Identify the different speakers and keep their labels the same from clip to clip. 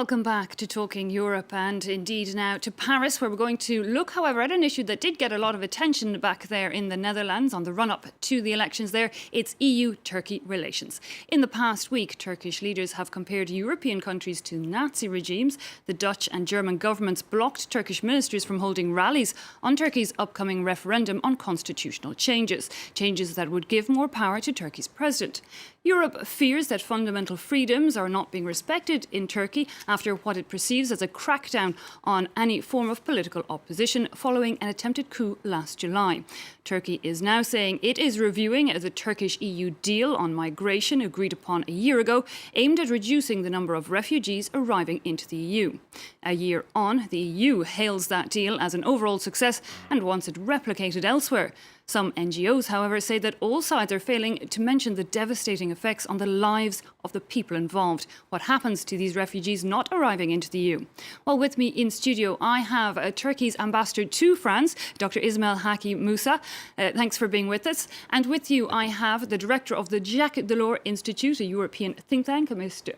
Speaker 1: Welcome back to Talking Europe, and indeed now to Paris, where we're going to look, however, at an issue that did get a lot of attention back there in the Netherlands on the run-up to the elections there. It's EU-Turkey relations. In the past week, Turkish leaders have compared European countries to Nazi regimes. The Dutch and German governments blocked Turkish ministers from holding rallies on Turkey's upcoming referendum on constitutional changes that would give more power to Turkey's president. Europe fears that fundamental freedoms are not being respected in Turkey after what it perceives as a crackdown on any form of political opposition following an attempted coup last July. Turkey is now saying it is reviewing the Turkish-EU deal on migration agreed upon a year ago, aimed at reducing the number of refugees arriving into the EU. A year on, the EU hails that deal as an overall success and wants it replicated elsewhere. Some NGOs, however, say that all sides are failing to mention the devastating effects on the lives of the people involved. What happens to these refugees not arriving into the EU? Well, with me in studio, I have Turkey's ambassador to France, Dr. Ismail Haki Musa. Thanks for being with us. And with you, I have the director of the Jacques Delors Institute, a European think tank, Mr.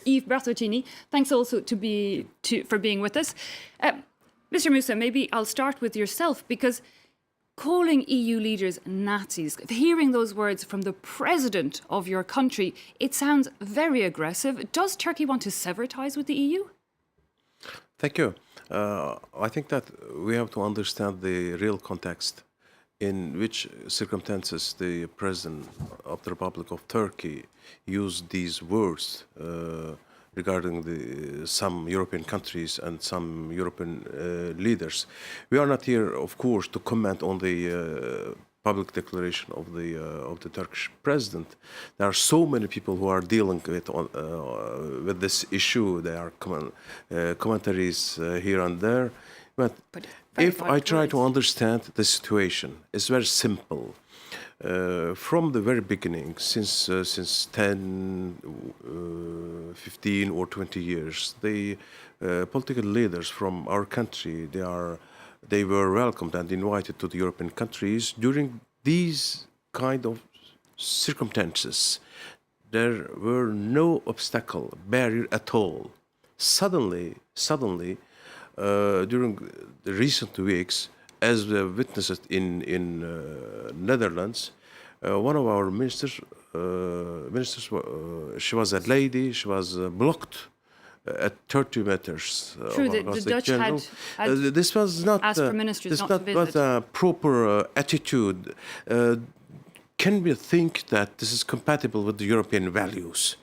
Speaker 1: Yves Bertoncini. Thanks also for being with us. Mr. Musa, maybe I'll start with yourself, because calling EU leaders Nazis, hearing those words from the president of your country, it sounds very aggressive. Does Turkey want to sever ties with the EU?
Speaker 2: Thank you. I think that we have to understand the real context in which circumstances the president of the Republic of Turkey used these words regarding some European countries and some European leaders. We are not here, of course, to comment on the public declaration of the Turkish president. There are so many people who are dealing with this issue. There are commentaries here and there. But if I try to understand the situation, it's very simple. From the very beginning, since 10, 15 or 20 years, the political leaders from our country, they were welcomed and invited to the European countries. During these kind of circumstances, there were no obstacle, barrier at all. Suddenly, during the recent weeks, as we have witnessed in Netherlands, one of our ministers, she was a lady, she was blocked at 30 meters.
Speaker 1: True, the Dutch had
Speaker 2: this was not
Speaker 1: asked for ministers not to visit.
Speaker 2: This was a proper attitude. Can we think that this is compatible with the European values?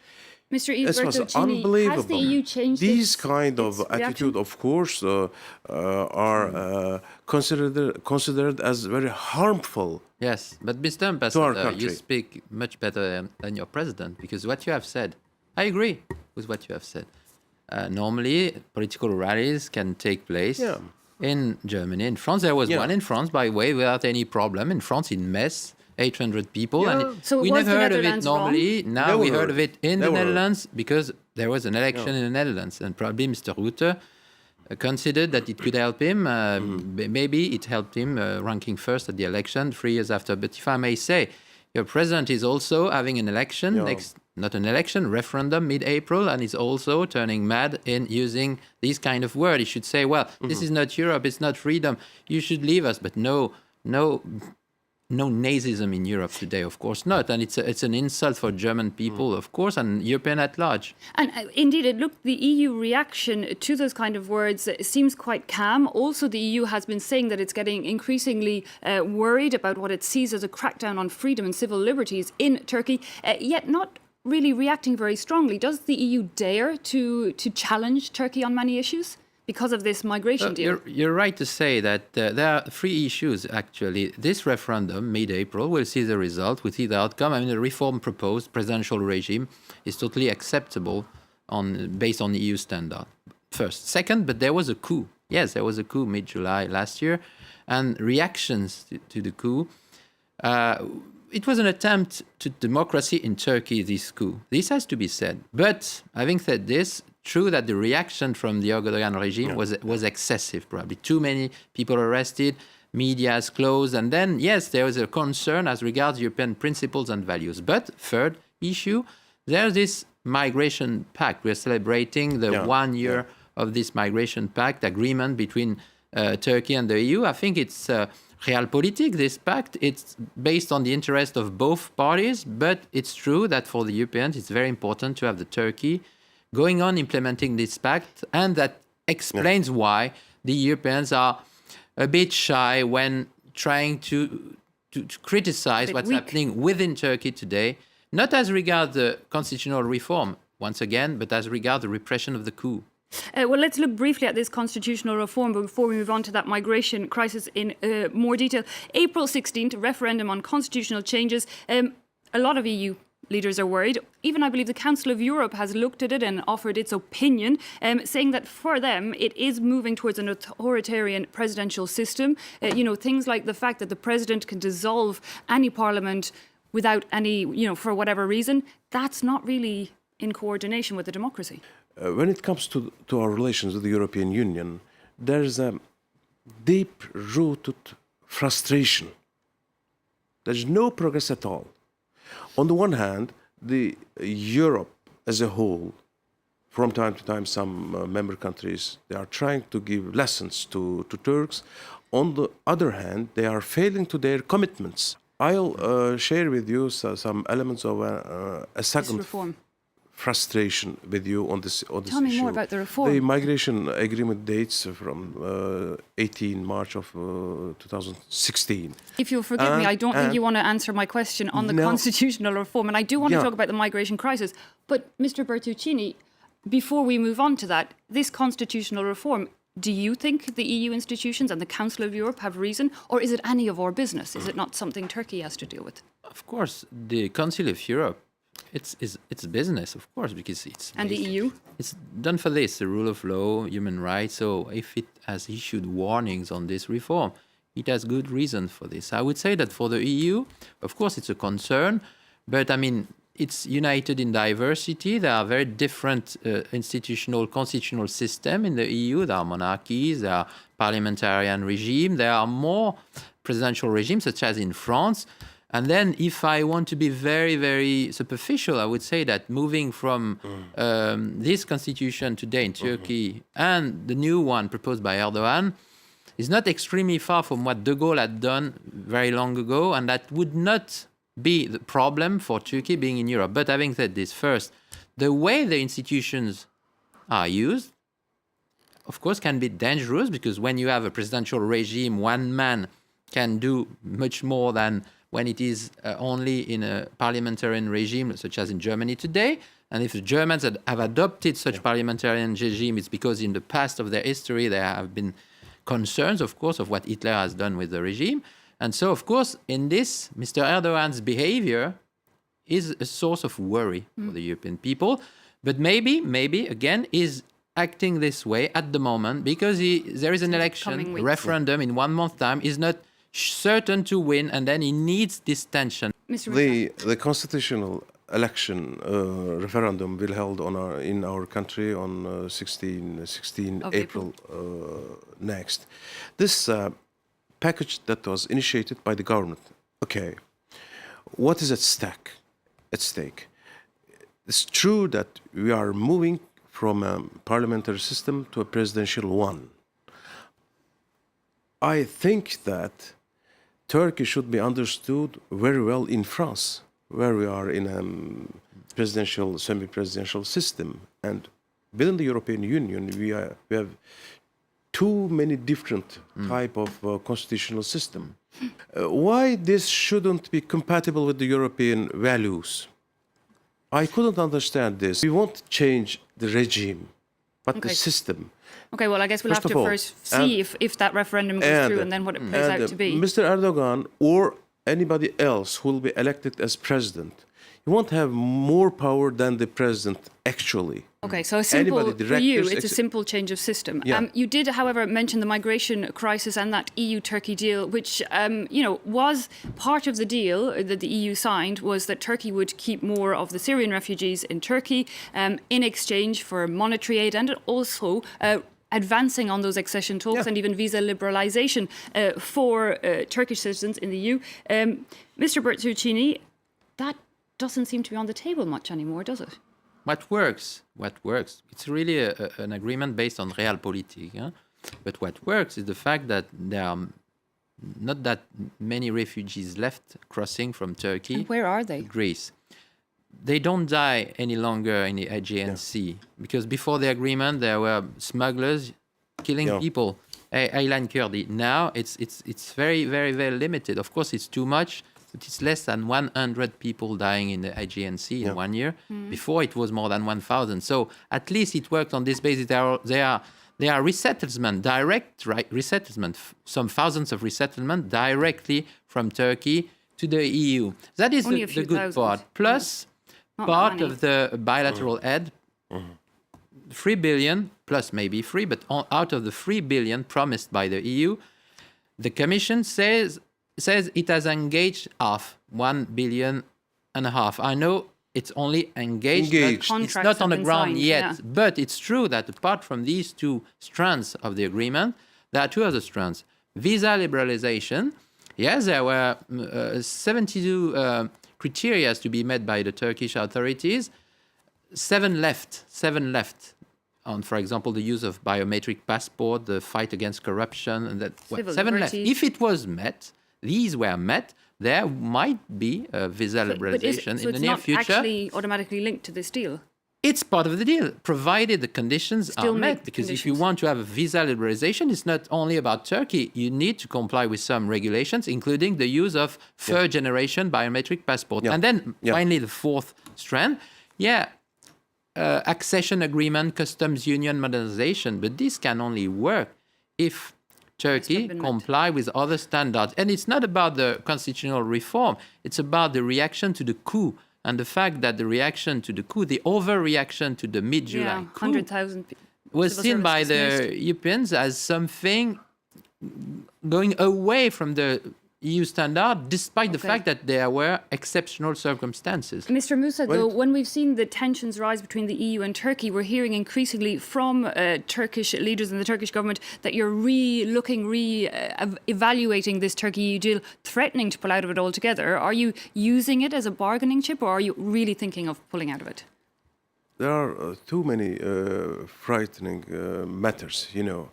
Speaker 1: Mr. Yves
Speaker 2: This was
Speaker 1: Bertoncini,
Speaker 2: unbelievable.
Speaker 1: has the EU changed
Speaker 2: These kind of attitude, of course, are considered as very harmful.
Speaker 3: Yes, but Mr. Ambassador, you speak much better than your president, because what you have said, I agree with what you have said. Normally, political rallies can take place in Germany. In France, there was one in France, by the way, without any problem. In France, in Metz, 800 people, and
Speaker 1: so
Speaker 3: we never heard of it normally.
Speaker 1: Wrong?
Speaker 3: Now we heard of it in the Netherlands because there was an election in the Netherlands, and probably Mr. Rutte considered that it could help him. Maybe it helped him ranking first at the election 3 years after. But if I may say, your president is also having an election, referendum mid-April, and is also turning mad in using this kind of word. He should say, well, this is not Europe, it's not freedom, you should leave us. But no Nazism in Europe today, of course not. And it's an insult for German people, of course, and European at large.
Speaker 1: And indeed, the EU reaction to those kind of words seems quite calm. Also, the EU has been saying that it's getting increasingly worried about what it sees as a crackdown on freedom and civil liberties in Turkey, yet not really reacting very strongly. Does the EU dare to challenge Turkey on many issues because of this migration deal?
Speaker 3: You're right to say that there are 3 issues, actually. This referendum, mid-April, we'll see the result, we'll see the outcome. I mean, the reform proposed, presidential regime, is totally acceptable based on EU standard, first. Second, but there was a coup. Yes, there was a coup mid-July last year. And reactions to the coup, it was an attempt to democracy in Turkey, this coup. This has to be said. But having said this, true that the reaction from the Erdogan regime was excessive, probably. Too many people arrested, media is closed, and then, yes, there was a concern as regards European principles and values. But third issue, there's this migration pact. We're celebrating the 1 year of this migration pact agreement between Turkey and the EU. I think it's realpolitik, this pact. It's based on the interest of both parties, but it's true that for the Europeans, it's very important to have the Turkey going on implementing this pact, and that explains why the Europeans are a bit shy when trying to criticize what's happening within Turkey today, not as regards the constitutional reform, once again, but as regards the repression of the coup.
Speaker 1: Well, let's look briefly at this constitutional reform before we move on to that migration crisis in more detail. April 16th, referendum on constitutional changes. A lot of EU leaders are worried. Even, I believe, the Council of Europe has looked at it and offered its opinion, saying that for them it is moving towards an authoritarian presidential system. Things like the fact that the president can dissolve any parliament without any, for whatever reason, that's not really in coordination with the democracy.
Speaker 2: When it comes to our relations with the European Union, there is a deep-rooted frustration. There's no progress at all. On the one hand, the Europe as a whole, from time to time, some member countries, they are trying to give lessons to Turks. On the other hand, they are failing to their commitments. I'll share with you some elements of a second
Speaker 1: reform
Speaker 2: frustration with you on this issue.
Speaker 1: Tell me more about the reform.
Speaker 2: The migration agreement dates from 18 March of 2016.
Speaker 1: If you'll forgive me, I don't think you want to answer my question on the constitutional reform, and I do want to talk about the migration crisis. But Mr. Bertuccini, before we move on to that, this constitutional reform, do you think the EU institutions and the Council of Europe have reason, or is it any of our business? Is it not something Turkey has to deal with?
Speaker 3: Of course, the Council of Europe, it's business, of course, because it's...
Speaker 1: And the EU?
Speaker 3: It's done for this, the rule of law, human rights. So if it has issued warnings on this reform, it has good reason for this. I would say that for the EU, of course, it's a concern, but I mean, it's united in diversity. There are very different constitutional system in the EU. There are monarchies, there are parliamentarian regime, there are more presidential regimes, such as in France. And then if I want to be very, very superficial, I would say that moving from this constitution today in Turkey and the new one proposed by Erdogan is not extremely far from what De Gaulle had done very long ago, and that would not be the problem for Turkey being in Europe. But having said this, first, the way the institutions are used, of course, can be dangerous, because when you have a presidential regime, one man can do much more than when it is only in a parliamentarian regime, such as in Germany today. And if the Germans have adopted such parliamentarian regime, it's because in the past of their history, there have been concerns, of course, of what Hitler has done with the regime. And so, of course, in this, Mr. Erdogan's behavior is a source of worry for the European people. But maybe, again, is acting this way at the moment because there is an election, a referendum in 1 month's time, is not certain to win, and then he needs this tension.
Speaker 2: The constitutional election referendum will held in our country on 16 April next. This package that was initiated by the government. Okay, what is at stake? It's true that we are moving from a parliamentary system to a presidential one. I think that Turkey should be understood very well in France, where we are in a presidential, semi-presidential system. And within the European Union, we have too many different type of constitutional system. Why this shouldn't be compatible with the European values? I couldn't understand this. We won't change the regime, but the system.
Speaker 1: Okay, well, I guess we'll have to first see if that referendum goes through and then what it plays out to be.
Speaker 2: Mr. Erdogan or anybody else who will be elected as president, he won't have more power than the president actually.
Speaker 1: Okay, so for you, it's a simple change of system.
Speaker 2: Yeah.
Speaker 1: You did, however, mention the migration crisis and that EU-Turkey deal, which, was part of the deal that the EU signed, was that Turkey would keep more of the Syrian refugees in Turkey in exchange for monetary aid and also advancing on those accession talks and even visa liberalization for Turkish citizens in the EU. Mr. Bertuccini, that doesn't seem to be on the table much anymore, does it?
Speaker 3: What works? It's really an agreement based on realpolitik. Huh? But what works is the fact that there are not that many refugees left crossing from Turkey
Speaker 1: And where are
Speaker 3: to
Speaker 1: they?
Speaker 3: Greece. They don't die any longer in the Aegean Sea, because before the agreement there were smugglers killing people. Aylan Kurdi. Now it's very, very, very limited. Of course, it's too much, but it's less than 100 people dying in the Aegean Sea in 1 year. Before it was more than 1,000. So at least it worked on this basis. There are resettlement, direct resettlement, some thousands of resettlement directly from Turkey to the EU. That is
Speaker 1: Only
Speaker 3: the good part. Plus, part of the bilateral aid, 3 billion, plus maybe 3, but out of the 3 billion promised by the EU, the Commission says it has engaged half, 1.5 billion. I know it's only engaged. It's not on the ground yet. But it's true that apart from these two strands of the agreement, there are two other strands. Visa liberalization. Yes, there were 72 criteria to be met by the Turkish authorities. Seven left. On, for example, the use of biometric passport, the fight against corruption, and that. Seven left. If it was met, these were met, there might be a visa liberalization in the near future.
Speaker 1: It's not actually automatically linked to this deal?
Speaker 3: It's part of the deal, provided the conditions are met. Because if you want to have a visa liberalization, it's not only about Turkey. You need to comply with some regulations, including the use of third-generation biometric passport. And then, finally, the fourth strand, accession agreement, customs union modernization. But this can only work if Turkey comply with other standards. And it's not about the constitutional reform. It's about the reaction to the coup. And the fact that the reaction to the coup, the overreaction to the mid-July coup,
Speaker 1: 100,000
Speaker 3: was seen by the Europeans as something going away from the EU standard, despite the fact that there were exceptional circumstances.
Speaker 1: Mr. Musa, though, when we've seen the tensions rise between the EU and Turkey, we're hearing increasingly from Turkish leaders in the Turkish government that you're evaluating this Turkey-EU deal, threatening to pull out of it altogether. Are you using it as a bargaining chip, or are you really thinking of pulling out of it?
Speaker 2: There are too many frightening matters, you know.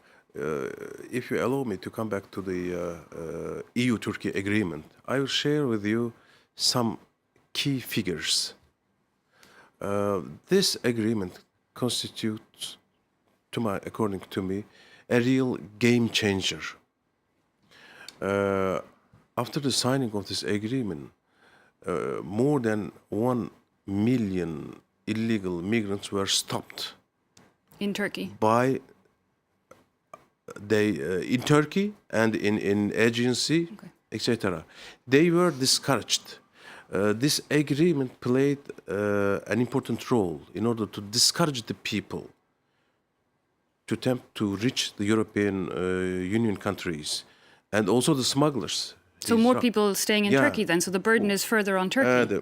Speaker 2: If you allow me to come back to the EU-Turkey agreement, I will share with you some key figures. This agreement constitutes, according to me, a real game changer. After the signing of this agreement, more than 1 million illegal migrants were stopped
Speaker 1: in Turkey
Speaker 2: in Turkey and in Aegean Sea, etc. They were discouraged. This agreement played an important role in order to discourage the people to attempt to reach the European Union countries, and also the smugglers.
Speaker 1: So more people staying in Turkey then, so the burden is further on Turkey.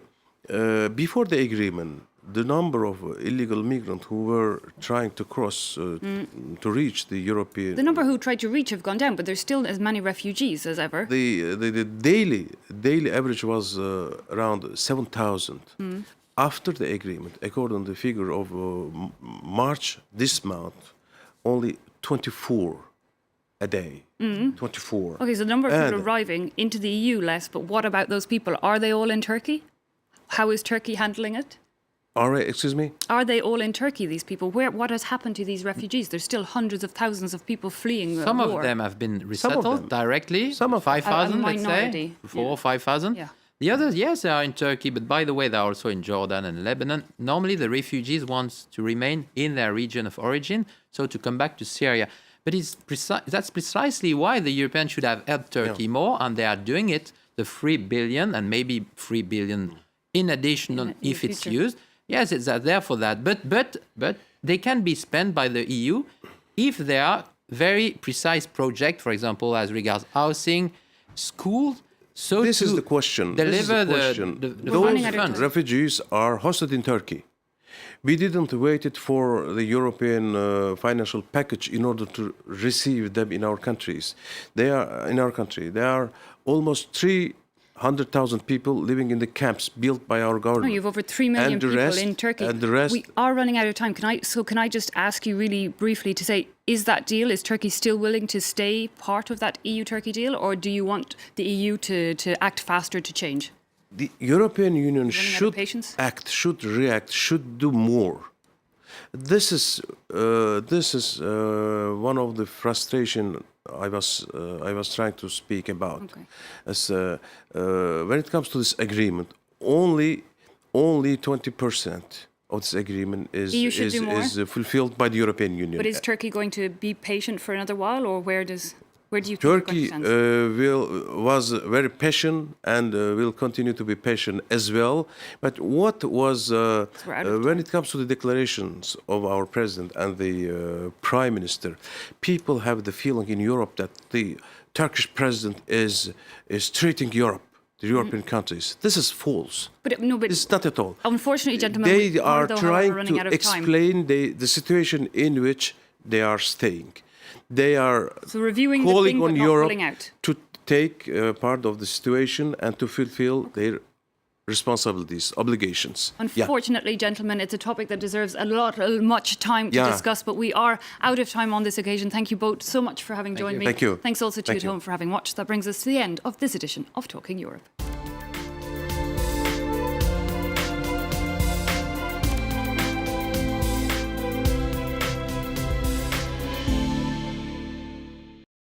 Speaker 2: Before the agreement, the number of illegal migrants who were trying to cross to reach the European...
Speaker 1: The number who tried to reach have gone down, but there's still as many refugees as ever.
Speaker 2: The daily average was around 7,000. After the agreement, according to the figure of March this month, only 24 a day. 24.
Speaker 1: Okay, so the number of people arriving into the EU less, but what about those people? Are they all in Turkey? How is Turkey handling it?
Speaker 2: Excuse me?
Speaker 1: Are they all in Turkey, these people? What has happened to these refugees? There's still hundreds of thousands of people fleeing
Speaker 3: Some
Speaker 1: war.
Speaker 3: of them have been resettled directly. Some of 5,000, let's say. 4,000 or 5,000.
Speaker 1: Yeah.
Speaker 3: The others, yes, they are in Turkey, but by the way, they are also in Jordan and Lebanon. Normally, the refugees want to remain in their region of origin, so to come back to Syria. But that's precisely why the Europeans should have helped Turkey more, and they are doing it, the 3 billion, and maybe 3 billion in addition if it's used. Yes, it's there for that. But they can be spent by the EU if there are very precise projects, for example, as regards housing, schools. So
Speaker 2: this is the question.
Speaker 3: Deliver
Speaker 2: Those refugees are hosted in Turkey. We didn't wait it for the European financial package in order to receive them in our countries. They are in our country. There are almost 3 100,000 people living in the camps built by our
Speaker 1: No,
Speaker 2: government.
Speaker 1: you have over 3 million
Speaker 2: And the
Speaker 1: people
Speaker 2: rest-
Speaker 1: in Turkey.
Speaker 2: and the rest-
Speaker 1: We are running out of time. Can I just ask you really briefly to say, is that deal, is Turkey still willing to stay part of that EU-Turkey deal, or do you want the EU to act faster to change?
Speaker 2: The European Union
Speaker 1: out of
Speaker 2: should
Speaker 1: patience?
Speaker 2: act, should react, should do more. This is one of the frustration I was trying to speak about.
Speaker 1: Okay.
Speaker 2: As when it comes to this agreement, only 20% of this agreement
Speaker 1: EU should do more?
Speaker 2: is fulfilled by the European Union.
Speaker 1: But is Turkey going to be patient for another while, or where do you think you're
Speaker 2: Turkey
Speaker 1: going to stand?
Speaker 2: was very patient and will continue to be patient as well. But what was
Speaker 1: we're out of
Speaker 2: when it comes to the declarations of our president and the prime minister, people have the feeling in Europe that the Turkish president is treating Europe, the European countries. This is false.
Speaker 1: But
Speaker 2: It's not at all.
Speaker 1: unfortunately, gentlemen,
Speaker 2: They
Speaker 1: we
Speaker 2: are
Speaker 1: though, however,
Speaker 2: trying
Speaker 1: running
Speaker 2: to
Speaker 1: out of time.
Speaker 2: explain the situation in which they are staying. They are
Speaker 1: So reviewing the
Speaker 2: calling
Speaker 1: thing, but
Speaker 2: on
Speaker 1: not
Speaker 2: Europe
Speaker 1: pulling out.
Speaker 2: to take part of the situation and to fulfill their responsibilities, obligations.
Speaker 1: Unfortunately, gentlemen, it's a topic that deserves much time to
Speaker 2: Yeah.
Speaker 1: discuss, but we are out of time on this occasion. Thank you both so much for having joined me.
Speaker 2: Thank you.
Speaker 1: Thanks also to you
Speaker 2: Thank
Speaker 1: at
Speaker 2: you.
Speaker 1: home for having watched. That brings us to the end of this edition of Talking Europe.